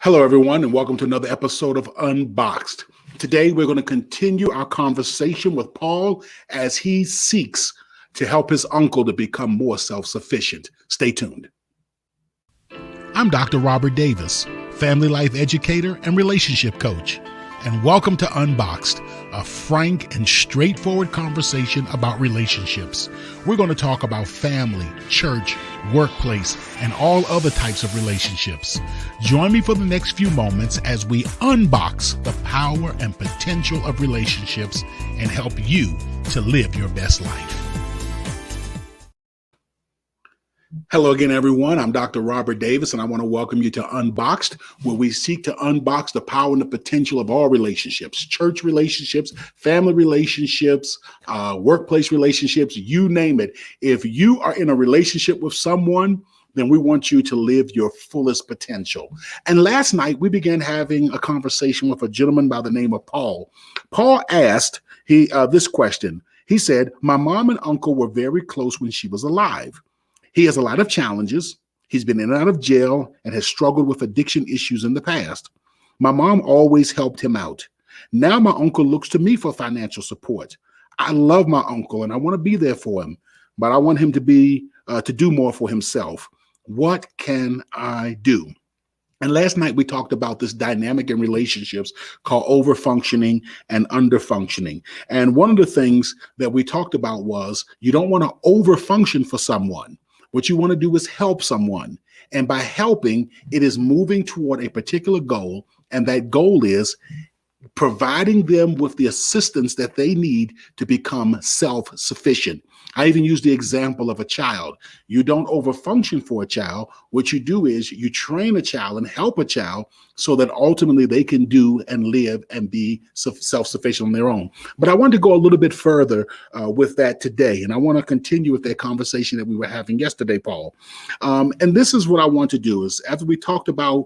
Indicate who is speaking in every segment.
Speaker 1: Hello, everyone, and welcome to another episode of Unboxed. Today, we're going to continue our conversation with Paul as he seeks to help his uncle to become more self-sufficient. Stay tuned. I'm Dr. Robert Davis, family life educator and relationship coach, and welcome to Unboxed, a frank and straightforward conversation about relationships. We're going to talk about family, church, workplace, and all other types of relationships. Join me for the next few moments as we unbox the power and potential of relationships and help you to live your best life. Hello again, everyone. I'm Dr. Robert Davis, and I want to welcome you to Unboxed, where we seek to unbox the power and the potential of all relationships, church relationships, family relationships, workplace relationships, you name it. If you are in a relationship with someone, then we want you to live your fullest potential. And last night, we began having a conversation with a gentleman by the name of Paul. Paul asked this question. He said, "My mom and uncle were very close when she was alive. He has a lot of challenges. He's been in and out of jail and has struggled with addiction issues in the past. My mom always helped him out. Now my uncle looks to me for financial support. I love my uncle and I want to be there for him, but I want him to do more for himself. What can I do?" And last night we talked about this dynamic in relationships called overfunctioning and underfunctioning. And one of the things that we talked about was you don't want to overfunction for someone. What you want to do is help someone. And by helping, it is moving toward a particular goal. And that goal is providing them with the assistance that they need to become self-sufficient. I even use the example of a child. You don't overfunction for a child. What you do is you train a child and help a child so that ultimately they can do and live and be self-sufficient on their own. But I want to go a little bit further with that today. And I want to continue with that conversation that we were having yesterday, Paul. And this is what I want to do is after we talked about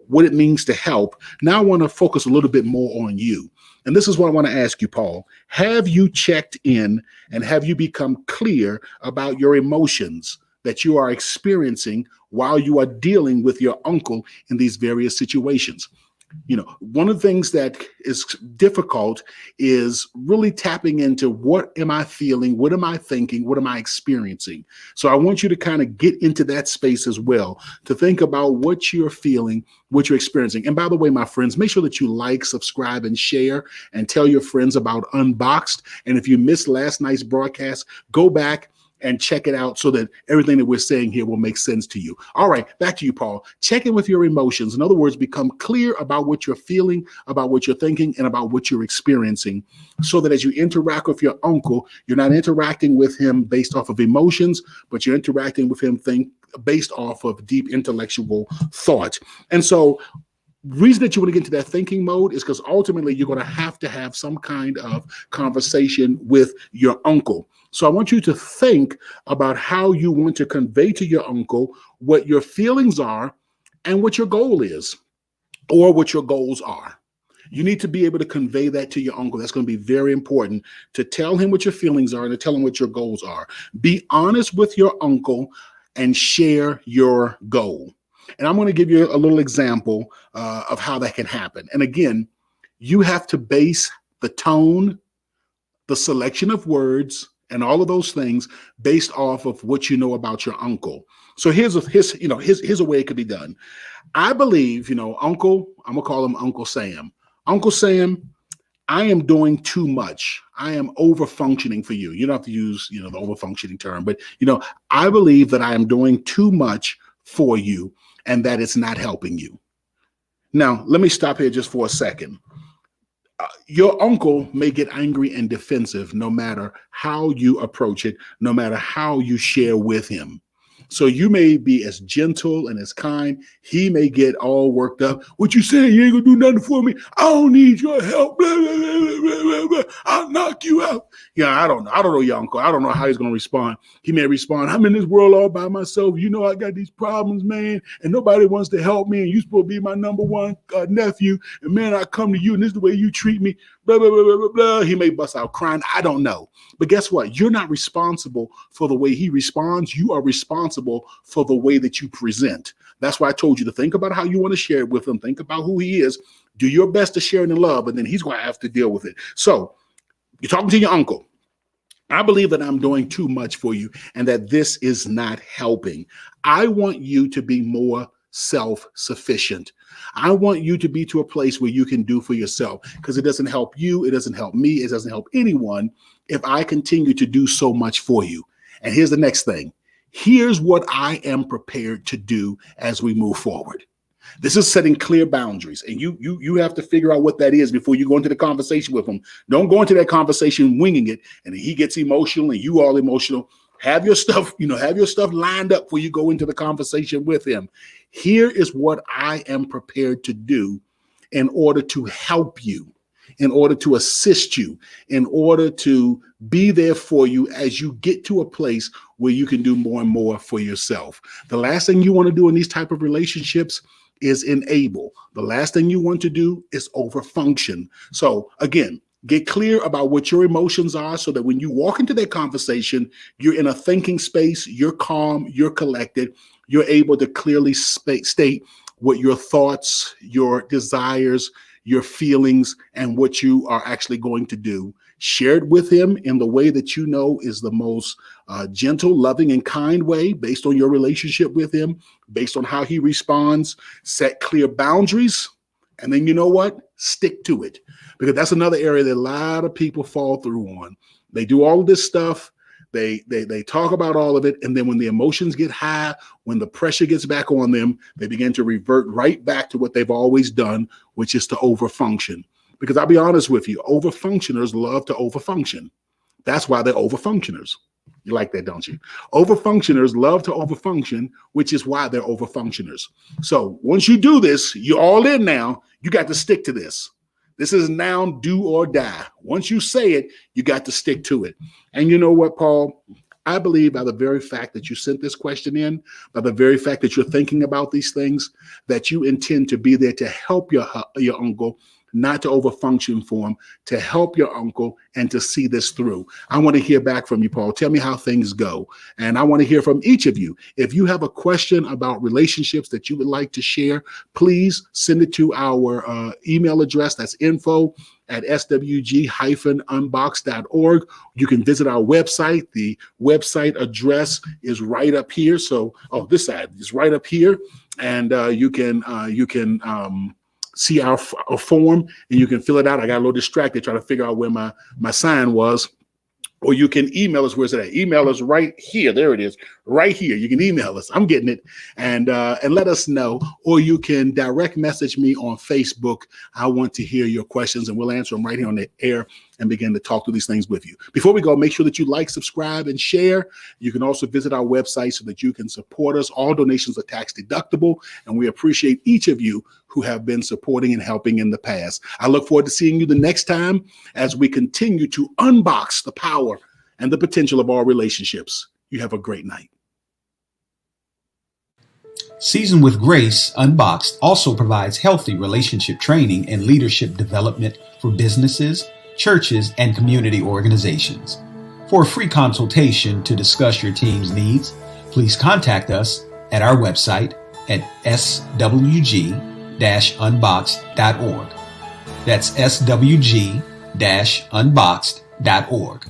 Speaker 1: what it means to help. Now I want to focus a little bit more on you. And this is what I want to ask you, Paul. Have you checked in and have you become clear about your emotions that you are experiencing while you are dealing with your uncle in these various situations? One of the things that is difficult is really tapping into what am I feeling? What am I thinking? What am I experiencing? So I want you to kind of get into that space as well, to think about what you're feeling, what you're experiencing. And by the way, my friends, make sure that you like, subscribe, and share, and tell your friends about Unboxed. And if you missed last night's broadcast, go back and check it out so that everything that we're saying here will make sense to you. All right, back to you, Paul. Check in with your emotions. In other words, become clear about what you're feeling, about what you're thinking, and about what you're experiencing, so that as you interact with your uncle, you're not interacting with him based off of emotions, but you're interacting with him based off of deep intellectual thought. And so the reason that you want to get into that thinking mode is because ultimately you're going to have some kind of conversation with your uncle. So I want you to think about how you want to convey to your uncle what your feelings are and what your goal is, or what your goals are. You need to be able to convey that to your uncle. That's going to be very important, to tell him what your feelings are and to tell him what your goals are. Be honest with your uncle and share your goal. And I'm going to give you a little example of how that can happen. And again, you have to base the tone, the selection of words, and all of those things based off of what you know about your uncle. So here's a way it could be done. I believe, Uncle, I'm gonna call him Uncle Sam. Uncle Sam, I am doing too much. I am over functioning for you. You don't have to use, the over functioning term, but I believe that I am doing too much for you and that it's not helping you. Now, let me stop here just for a second. Your uncle may get angry and defensive no matter how you approach it, no matter how you share with him. So you may be as gentle and as kind. He may get all worked up. "What you saying? You ain't gonna do nothing for me? I don't need your help. Blah, blah, blah, blah, blah, blah. I'll knock you out." I don't know your uncle. I don't know how he's gonna respond. He may respond, "I'm in this world all by myself. I got these problems, man, and nobody wants to help me. And you're supposed to be my number one nephew. And man, I come to you, and this is the way you treat me. Blah, blah, blah, blah, blah, blah." He may bust out crying. I don't know. But guess what? You're not responsible for the way he responds. You are responsible responsible for the way that you present. That's why I told you to think about how you want to share it with him. Think about who he is. Do your best to share it in love, and then he's going to have to deal with it. So you're talking to your uncle. I believe that I'm doing too much for you and that this is not helping. I want you to be more self-sufficient. I want you to be to a place where you can do for yourself, because it doesn't help you. It doesn't help me. It doesn't help anyone if I continue to do so much for you. And here's the next thing. Here's what I am prepared to do as we move forward. This is setting clear boundaries, and you have to figure out what that is before you go into the conversation with him. Don't go into that conversation winging it, and he gets emotional and you all emotional. Have your stuff, have your stuff lined up before you go into the conversation with him. Here is what I am prepared to do in order to help you, in order to assist you, in order to be there for you as you get to a place where you can do more and more for yourself. The last thing you want to do in these type of relationships is enable. The last thing you want to do is overfunction. So again, get clear about what your emotions are so that when you walk into that conversation, you're in a thinking space, you're calm, you're collected, you're able to clearly state what your thoughts, your desires, your feelings, and what you are actually going to do. Share it with him in the way that you know is the most gentle, loving, and kind way based on your relationship with him, based on how he responds. Set clear boundaries, and then you know what? Stick to it, because that's another area that a lot of people fall through on. They do all of this stuff. They talk about all of it, and then when the emotions get high, when the pressure gets back on them, they begin to revert right back to what they've always done, which is to overfunction. Because I'll be honest with you, overfunctioners love to overfunction. That's why they're overfunctioners. You like that, don't you? Overfunctioners love to overfunction, which is why they're overfunctioners. So once you do this, you're all in now. You got to stick to this. This is now do or die. Once you say it, you got to stick to it. And you know what, Paul? I believe by the very fact that you sent this question in, by the very fact that you're thinking about these things, that you intend to be there to help your uncle, not to overfunction for him, to help your uncle and to see this through. I want to hear back from you, Paul. Tell me how things go. And I want to hear from each of you. If you have a question about relationships that you would like to share, please send it to our email address. That's info@swg-unboxed.org. You can visit our website. The website address is right up here. So, this side is right up here. And you can see our form, and you can fill it out. I got a little distracted trying to figure out where my sign was. Or you can email us. Where's it at? Email us right here. There it is, right here. You can email us. I'm getting it, and let us know. Or you can direct message me on Facebook. I want to hear your questions, and we'll answer them right here on the air and begin to talk through these things with you. Before we go, make sure that you like, subscribe, and share. You can also visit our website so that you can support us. All donations are tax deductible, and we appreciate each of you who have been supporting and helping in the past. I look forward to seeing you the next time as we continue to unbox the power and the potential of our relationships. You have a great night.
Speaker 2: Seasoned with Grace, Unboxed also provides healthy relationship training and leadership development for businesses, churches, and community organizations. For a free consultation to discuss your team's needs, please contact us at our website at swg-unboxed.org. That's swg-unboxed.org.